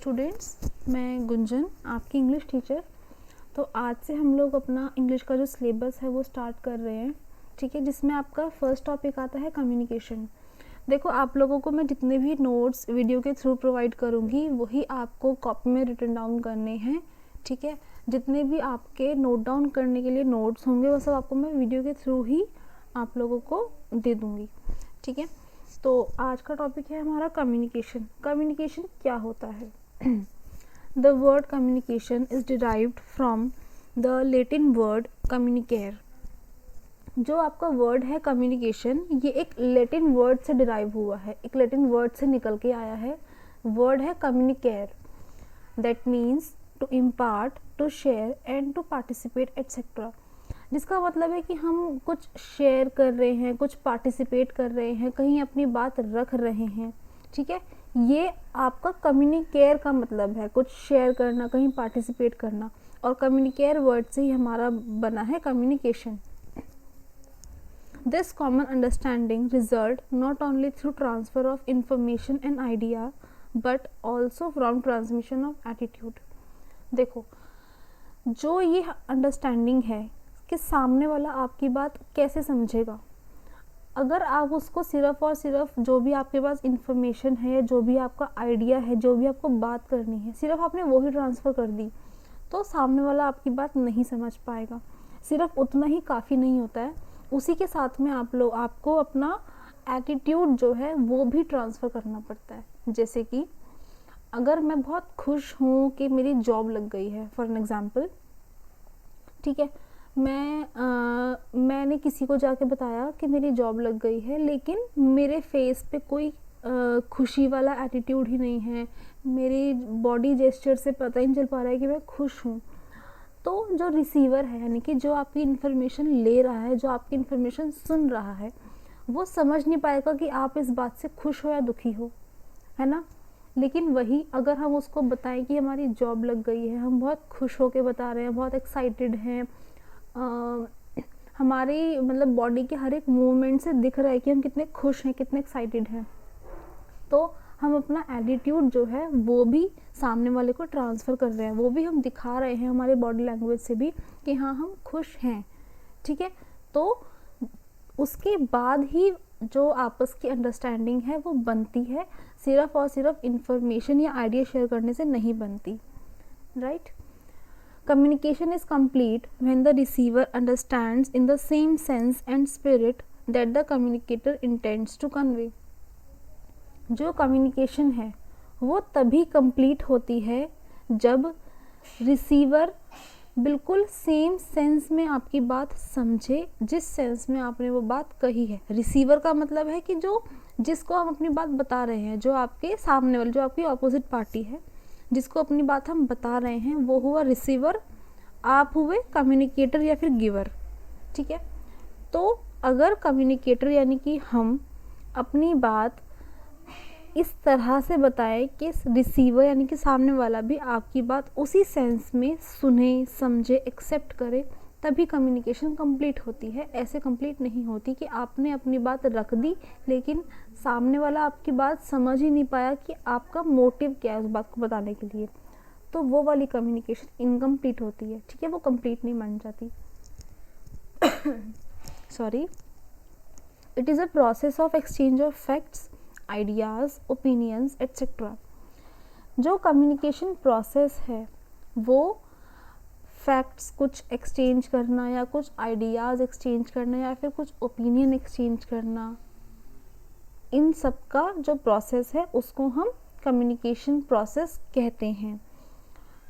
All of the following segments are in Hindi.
स्टूडेंट्स, मैं गुंजन आपकी इंग्लिश टीचर। तो आज से हम लोग अपना इंग्लिश का जो सिलेबस है वो स्टार्ट कर रहे हैं, ठीक है, जिसमें आपका फर्स्ट टॉपिक आता है कम्युनिकेशन। देखो, आप लोगों को मैं जितने भी नोट्स वीडियो के थ्रू प्रोवाइड करूँगी वही आपको कॉपी में रिटन डाउन करने हैं, ठीक है। जितने भी आपके नोट डाउन करने के लिए नोट्स होंगे वो सब आपको मैं वीडियो के थ्रू ही आप लोगों को दे दूँगी, ठीक है। तो आज का टॉपिक है हमारा कम्युनिकेशन। कम्युनिकेशन क्या होता है? The word communication is derived from the Latin word communicare. जो आपका वर्ड है कम्युनिकेशन, ये एक लैटिन वर्ड से डिराइव हुआ है, एक लैटिन वर्ड से निकल के आया है। वर्ड है communicare, that means to impart, to share and to participate etcetera. जिसका मतलब है कि हम कुछ शेयर कर रहे हैं, कुछ पार्टिसिपेट कर रहे हैं, कहीं अपनी बात रख रहे हैं, ठीक है। ये आपका कम्युनिकेयर का मतलब है, कुछ शेयर करना, कहीं पार्टिसिपेट करना। और कम्युनिकेयर वर्ड से ही हमारा बना है communication. This common understanding result not only through transfer of information and idea but also from transmission of attitude. देखो, जो ये अंडरस्टैंडिंग है कि सामने वाला आपकी बात कैसे समझेगा, अगर आप उसको सिर्फ और सिर्फ जो भी आपके पास इंफॉर्मेशन है या जो भी आपका आइडिया है, जो भी आपको बात करनी है, सिर्फ आपने वो ही ट्रांसफ़र कर दी तो सामने वाला आपकी बात नहीं समझ पाएगा। सिर्फ उतना ही काफ़ी नहीं होता है, उसी के साथ में आपको अपना एटीट्यूड जो है वो भी ट्रांसफ़र करना पड़ता है। जैसे कि अगर मैं बहुत खुश हूँ कि मेरी जॉब लग गई है, फॉर एन एग्ज़ाम्पल, ठीक है, मैंने किसी को जाके बताया कि मेरी जॉब लग गई है, लेकिन मेरे फेस पे कोई खुशी वाला एटीट्यूड ही नहीं है, मेरी बॉडी जेस्चर से पता ही नहीं चल पा रहा है कि मैं खुश हूँ। तो जो रिसीवर है, यानी कि जो आपकी इन्फॉर्मेशन ले रहा है, जो आपकी इन्फॉर्मेशन सुन रहा है, वो समझ नहीं पाएगा कि आप इस बात से खुश हो या दुखी हो, है ना। लेकिन वही अगर हम उसको बताएं कि हमारी जॉब लग गई है, हम बहुत खुश होकर बता रहे हैं, बहुत एक्साइटेड हैं, हमारी मतलब बॉडी के हर एक मूवमेंट से दिख रहा है कि हम कितने खुश हैं, कितने एक्साइटेड हैं, तो हम अपना एटीट्यूड जो है वो भी सामने वाले को ट्रांसफ़र कर रहे हैं, वो भी हम दिखा रहे हैं हमारे बॉडी लैंग्वेज से भी कि हाँ, हम खुश हैं, ठीक है। तो उसके बाद ही जो आपस की अंडरस्टैंडिंग है वो बनती है, सिर्फ और सिर्फ इंफॉर्मेशन या आइडिया शेयर करने से नहीं बनती, right. Communication is complete when the receiver understands in the same sense and spirit that the communicator intends to convey. जो कम्युनिकेशन है वो तभी कंप्लीट होती है जब रिसीवर बिल्कुल सेम सेंस में आपकी बात समझे, जिस सेंस में आपने वो बात कही है। रिसीवर का मतलब है कि जिसको हम अपनी बात बता रहे हैं, जो आपके सामने वाले, जो आपकी ऑपोजिट पार्टी है, जिसको अपनी बात हम बता रहे हैं, वो हुआ रिसीवर, आप हुए कम्युनिकेटर या फिर गिवर, ठीक है। तो अगर कम्युनिकेटर यानी कि हम अपनी बात इस तरह से बताएं कि रिसीवर यानी कि सामने वाला भी आपकी बात उसी सेंस में सुने, समझे, एक्सेप्ट करे, तभी कम्युनिकेशन कंप्लीट होती है। ऐसे कंप्लीट नहीं होती कि आपने अपनी बात रख दी लेकिन सामने वाला आपकी बात समझ ही नहीं पाया कि आपका मोटिव क्या है उस बात को बताने के लिए, तो वो वाली कम्युनिकेशन इनकम्प्लीट होती है, ठीक है, वो कंप्लीट नहीं मान जाती। Sorry. It is a process of exchange of facts, ideas, opinions etcetera. जो कम्युनिकेशन प्रोसेस है वो फैक्ट्स कुछ एक्सचेंज करना या कुछ आइडियाज़ एक्सचेंज करना या फिर कुछ ओपिनियन एक्सचेंज करना, इन सब का जो प्रोसेस है उसको हम कम्युनिकेशन प्रोसेस कहते हैं।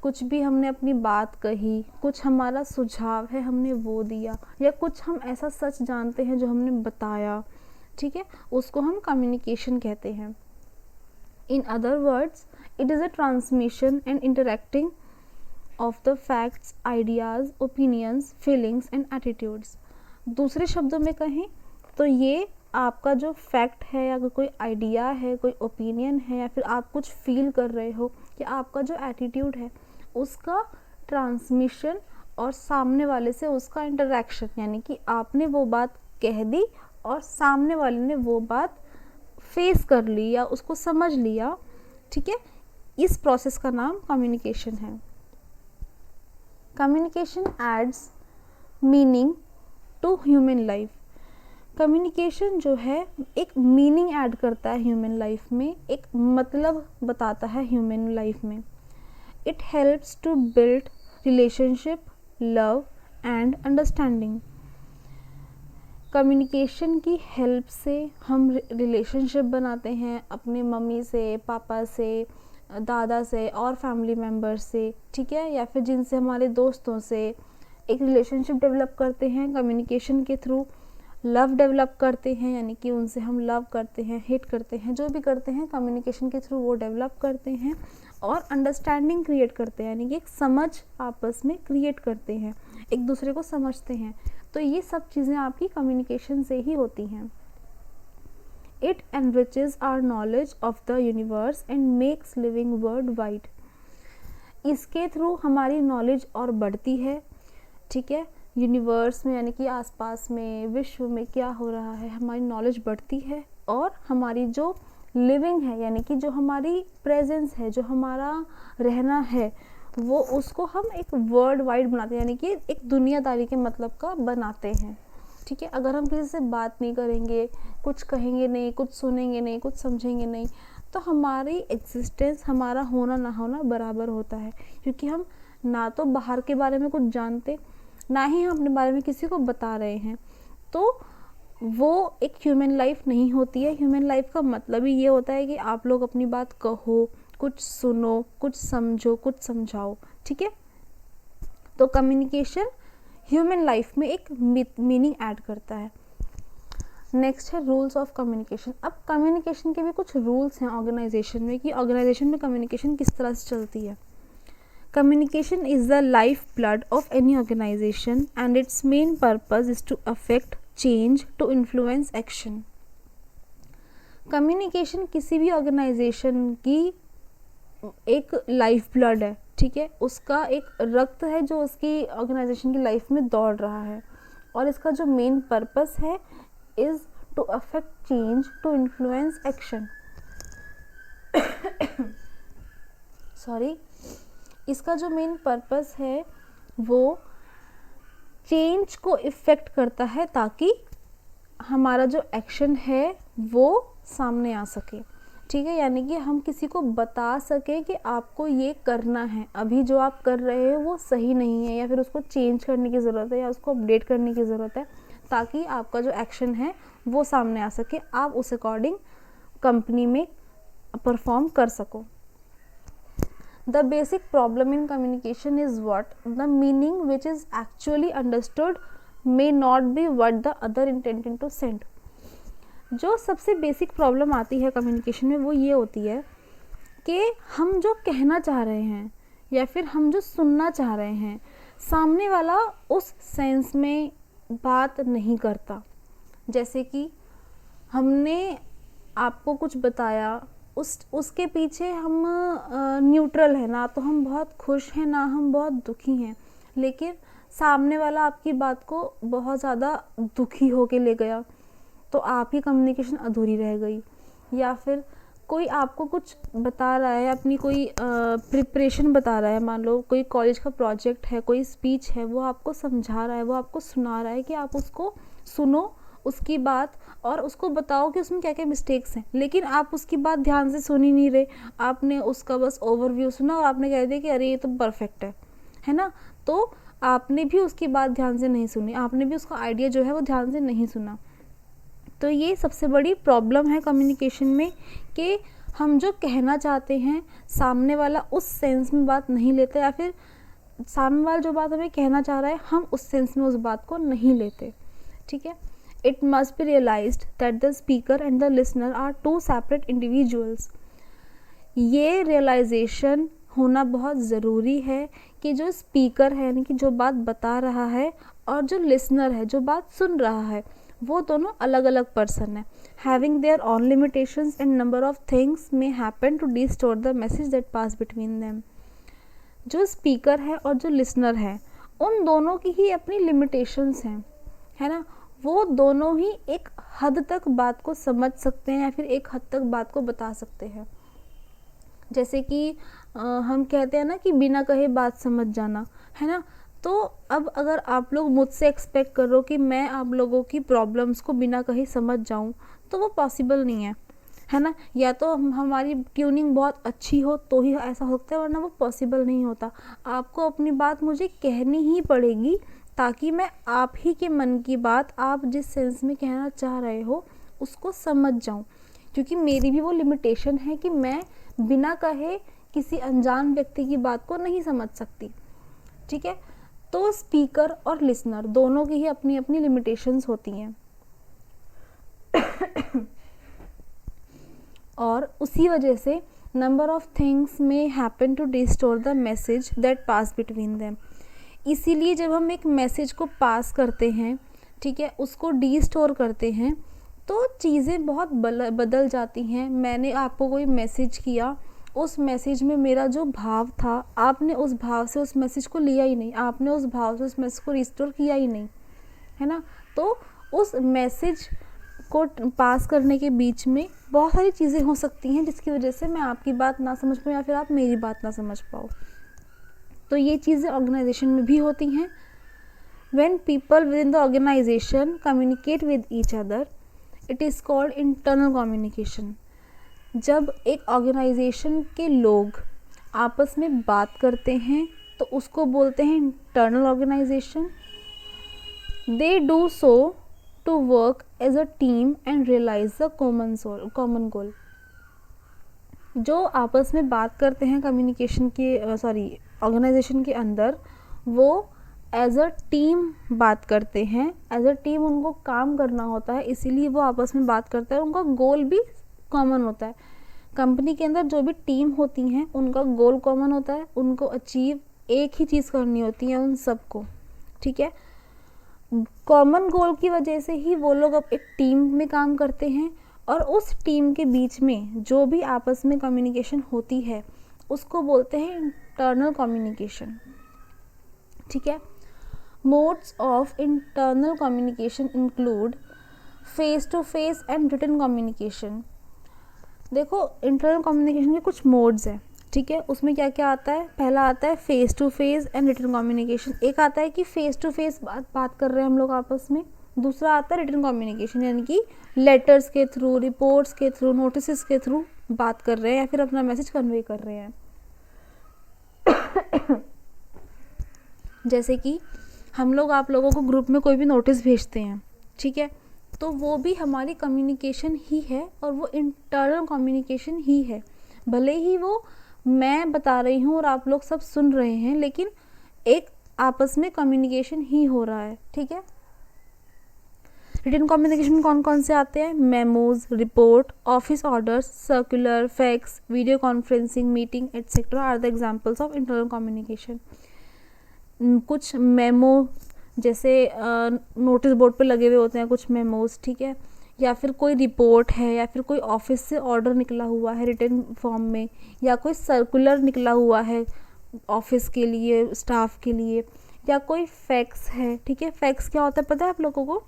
कुछ भी हमने अपनी बात कही, कुछ हमारा सुझाव है हमने वो दिया, या कुछ हम ऐसा सच जानते हैं जो हमने बताया, ठीक है, उसको हम कम्युनिकेशन कहते हैं। In other words, it is a transmission and interacting of the facts, ideas, opinions, feelings and attitudes. दूसरे शब्दों में कहें तो ये आपका जो फैक्ट है या कोई आइडिया है, कोई ओपिनियन है, या फिर आप कुछ फील कर रहे हो, कि आपका जो एटीट्यूड है उसका ट्रांसमिशन और सामने वाले से उसका इंटरैक्शन, यानी कि आपने वो बात कह दी और सामने वाले ने वो बात फेस कर ली या उसको समझ लिया, ठीक है, इस प्रोसेस का नाम कम्युनिकेशन है। Communication adds meaning to human life. Communication जो है एक मीनिंग ऐड करता है ह्यूमन लाइफ में, एक मतलब बताता है ह्यूमन लाइफ में। It helps to build relationship, love and understanding. Communication की हेल्प से हम रिलेशनशिप बनाते हैं अपने मम्मी से, पापा से, दादा से और फैमिली मेम्बर्स से, ठीक है, या फिर जिनसे हमारे दोस्तों से एक रिलेशनशिप डेवलप करते हैं कम्युनिकेशन के थ्रू। लव डेवलप करते हैं, यानी कि उनसे हम लव करते हैं, हेट करते हैं, जो भी करते हैं कम्युनिकेशन के थ्रू वो डेवलप करते हैं। और अंडरस्टैंडिंग क्रिएट करते हैं, यानी कि एक समझ आपस में क्रिएट करते हैं, एक दूसरे को समझते हैं। तो ये सब चीज़ें आपकी कम्युनिकेशन से ही होती हैं। It enriches our knowledge of the universe and makes living world wide. इसके थ्रू हमारी नॉलेज और बढ़ती है, ठीक है, यूनिवर्स में यानी कि आसपास में, विश्व में क्या हो रहा है, हमारी नॉलेज बढ़ती है। और हमारी जो लिविंग है, यानी कि जो हमारी प्रेजेंस है, जो हमारा रहना है, वो उसको हम एक वर्ल्ड वाइड बनाते हैं, यानी कि एक दुनियादारी के मतलब का बनाते हैं, ठीक है। अगर हम किसी से बात नहीं करेंगे, कुछ कहेंगे नहीं, कुछ सुनेंगे नहीं, कुछ समझेंगे नहीं, तो हमारी एग्जिस्टेंस, हमारा होना ना होना बराबर होता है, क्योंकि हम ना तो बाहर के बारे में कुछ जानते, ना ही हम अपने बारे में किसी को बता रहे हैं। तो वो एक ह्यूमन लाइफ नहीं होती है। ह्यूमन लाइफ का मतलब ही ये होता है कि आप लोग अपनी बात कहो, कुछ सुनो, कुछ समझो, कुछ समझाओ, ठीक है। तो कम्युनिकेशन ह्यूमन लाइफ में एक मीनिंग ऐड करता है। नेक्स्ट है रूल्स ऑफ कम्युनिकेशन। अब कम्युनिकेशन के भी कुछ रूल्स हैं ऑर्गेनाइजेशन में, कि ऑर्गेनाइजेशन में कम्युनिकेशन किस तरह से चलती है। Communication is the lifeblood of any organization and its main purpose is to affect change, to influence action. Communication किसी भी ऑर्गेनाइजेशन की एक लाइफ ब्लड है, ठीक है, उसका एक रक्त है जो उसकी ऑर्गेनाइजेशन की लाइफ में दौड़ रहा है। और इसका जो मेन पर्पस है is to affect change, to influence action. Sorry, इसका जो मेन पर्पस है वो चेंज को इफ़ेक्ट करता है, ताकि हमारा जो एक्शन है वो सामने आ सके, ठीक है। यानी कि हम किसी को बता सके कि आपको ये करना है, अभी जो आप कर रहे हो वो सही नहीं है, या फिर उसको चेंज करने की ज़रूरत है, या उसको अपडेट करने की ज़रूरत है, ताकि आपका जो एक्शन है वो सामने आ सके, आप उस अकॉर्डिंग कंपनी में परफॉर्म कर सको। The basic problem in communication is what the meaning which is actually understood may not be what the other intended to send. जो सबसे बेसिक प्रॉब्लम आती है कम्युनिकेशन में वो ये होती है कि हम जो कहना चाह रहे हैं या फिर हम जो सुनना चाह रहे हैं, सामने वाला उस सेंस में बात नहीं करता। जैसे कि हमने आपको कुछ बताया, उसके पीछे हम न्यूट्रल है, ना तो हम बहुत खुश हैं ना हम बहुत दुखी हैं, लेकिन सामने वाला आपकी बात को बहुत ज़्यादा दुखी होके ले गया, तो आपकी कम्युनिकेशन अधूरी रह गई। या फिर कोई आपको कुछ बता रहा है, अपनी कोई प्रिपरेशन बता रहा है, मान लो कोई कॉलेज का प्रोजेक्ट है, कोई स्पीच है, वो आपको समझा रहा है, वो आपको सुना रहा है कि आप उसको सुनो उसकी बात और उसको बताओ कि उसमें क्या क्या मिस्टेक्स हैं, लेकिन आप उसकी बात ध्यान से सुन ही नहीं रहे, आपने उसका बस ओवरव्यू सुना और आपने कह दिया कि अरे ये तो परफेक्ट है ना। तो आपने भी उसकी बात ध्यान से नहीं सुनी, आपने भी उसका आइडिया जो है वो ध्यान से नहीं सुना। तो ये सबसे बड़ी प्रॉब्लम है कम्युनिकेशन में, कि हम जो कहना चाहते हैं सामने वाला उस सेंस में बात नहीं लेता, या फिर सामने वाला जो बात हमें कहना चाह रहा है हम उस सेंस में उस बात को नहीं लेते, ठीक है। It must be realized that the speaker and the listener are two separate individuals. ये realization होना बहुत ज़रूरी है कि जो स्पीकर है, यानी कि जो बात बता रहा है, और जो लिसनर है, जो बात सुन रहा है, वो दोनों अलग अलग पर्सन है। Having their own limitations and number of things may happen to distort the message that pass between them. जो स्पीकर है और जो लिसनर है, उन दोनों की ही अपनी लिमिटेशंस हैं, है ना। वो दोनों ही एक हद तक बात को समझ सकते हैं या फिर एक हद तक बात को बता सकते हैं। जैसे कि हम कहते हैं ना कि बिना कहे बात समझ जाना, है ना। तो अब अगर आप लोग मुझसे एक्सपेक्ट करो कि मैं आप लोगों की प्रॉब्लम्स को बिना कहे समझ जाऊं, तो वो पॉसिबल नहीं है ना। या तो हमारी ट्यूनिंग बहुत अच्छी हो तो ही ऐसा हो सकता है, वरना वो पॉसिबल नहीं होता। आपको अपनी बात मुझे कहनी ही पड़ेगी, ताकि मैं आप ही के मन की बात आप जिस सेंस में कहना चाह रहे हो उसको समझ जाऊं। क्योंकि मेरी भी वो लिमिटेशन है कि मैं बिना कहे किसी अनजान व्यक्ति की बात को नहीं समझ सकती, ठीक है। तो स्पीकर और लिसनर दोनों की ही अपनी अपनी लिमिटेशंस होती हैं। और उसी वजह से नंबर ऑफ थिंग्स में happen to distort the message that pass between them. इसीलिए जब हम एक मैसेज को पास करते हैं, ठीक है, उसको डिस्टोर करते हैं, तो चीज़ें बहुत बदल जाती हैं। मैंने आपको कोई मैसेज किया, उस मैसेज में मेरा जो भाव था, आपने उस भाव से उस मैसेज को लिया ही नहीं, आपने उस भाव से उस मैसेज को रिस्टोर किया ही नहीं, है ना। तो उस मैसेज को पास करने के बीच में बहुत सारी चीज़ें हो सकती हैं, जिसकी वजह से मैं आपकी बात ना समझ पाऊँ या फिर आप मेरी बात ना समझ पाओ। तो ये चीज़ें ऑर्गेनाइजेशन में भी होती हैं। When people within the organization communicate with each other, it is called internal communication. जब एक ऑर्गेनाइजेशन के लोग आपस में बात करते हैं तो उसको बोलते हैं internal organisation. They do so to work as a team and realise the common goal. जो आपस में बात करते हैं कम्युनिकेशन के ऑर्गेनाइजेशन के अंदर, वो एज अ टीम बात करते हैं। एज अ टीम उनको काम करना होता है, इसीलिए वो आपस में बात करते हैं। उनका गोल भी कॉमन होता है। कंपनी के अंदर जो भी टीम होती हैं उनका गोल कॉमन होता है, उनको अचीव एक ही चीज़ करनी होती है उन सबको, ठीक है। कॉमन गोल की वजह से ही वो लोग अब एक टीम में काम करते हैं, और उस टीम के बीच में जो भी आपस में कम्युनिकेशन होती है उसको बोलते हैं इंटरनल कम्युनिकेशन, ठीक है। Modes of internal communication include face to face and written communication. देखो, इंटरनल कम्युनिकेशन के कुछ मोड्स हैं, ठीक है। उसमें क्या क्या आता है? पहला आता है face to face and written communication. एक आता है कि फेस टू फेस बात कर रहे हैं हम लोग आपस में। दूसरा आता है रिटन कम्युनिकेशन, यानी कि लेटर्स के थ्रू, रिपोर्ट्स के थ्रू, नोटिस के थ्रू बात कर रहे हैं या फिर अपना मैसेज कन्वे कर रहे हैं। जैसे कि हम लोग आप लोगों को ग्रुप में कोई भी नोटिस भेजते हैं, ठीक है, तो वो भी हमारी कम्युनिकेशन ही है और वो इंटरनल कम्युनिकेशन ही है। भले ही वो मैं बता रही हूँ और आप लोग सब सुन रहे हैं, लेकिन एक आपस में कम्युनिकेशन ही हो रहा है, ठीक है। रिटन कम्युनिकेशन में कौन कौन से आते हैं? Memos, report, office orders, circular, fax, video conferencing, meeting etcetera are the examples of internal communication. कुछ मेमो जैसे नोटिस बोर्ड पे लगे हुए होते हैं कुछ मेमोज, ठीक है, या फिर कोई रिपोर्ट है, या फिर कोई ऑफिस से ऑर्डर निकला हुआ है रिटन फॉर्म में, या कोई सर्कुलर निकला हुआ है ऑफिस के लिए, स्टाफ के लिए, या कोई फैक्स है, ठीक है। फैक्स क्या होता है पता है आप लोगों को?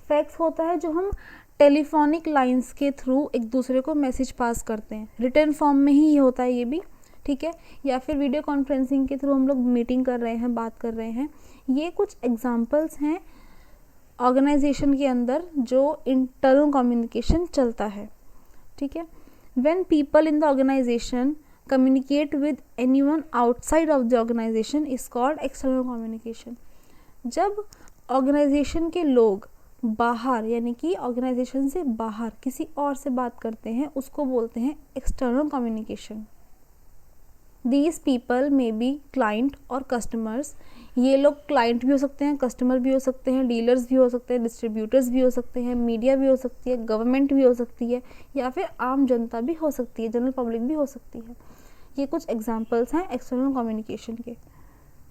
फैक्स होता है जो हम टेलीफोनिक लाइंस के थ्रू एक दूसरे को मैसेज पास करते हैं। रिटन फॉर्म में ही ये होता है ये भी, ठीक है। या फिर वीडियो कॉन्फ्रेंसिंग के थ्रू हम लोग मीटिंग कर रहे हैं, बात कर रहे हैं। ये कुछ एग्जांपल्स हैं ऑर्गेनाइजेशन के अंदर जो इंटरनल कम्युनिकेशन चलता है, ठीक है। When people in the organisation communicate with anyone outside of the organisation is called external communication. जब ऑर्गेनाइजेशन के लोग बाहर, यानी कि ऑर्गेनाइजेशन से बाहर किसी और से बात करते हैं, उसको बोलते हैं external communication. These people may be client और कस्टमर्स। ये लोग क्लाइंट भी हो सकते हैं, कस्टमर भी हो सकते हैं, डीलर्स भी हो सकते हैं, डिस्ट्रीब्यूटर्स भी हो सकते हैं, मीडिया भी हो सकती है, गवर्नमेंट भी हो सकती है, या फिर आम जनता भी हो सकती है, जनरल पब्लिक भी हो सकती है। ये कुछ एग्जांपल्स हैं एक्सटर्नल कम्युनिकेशन के।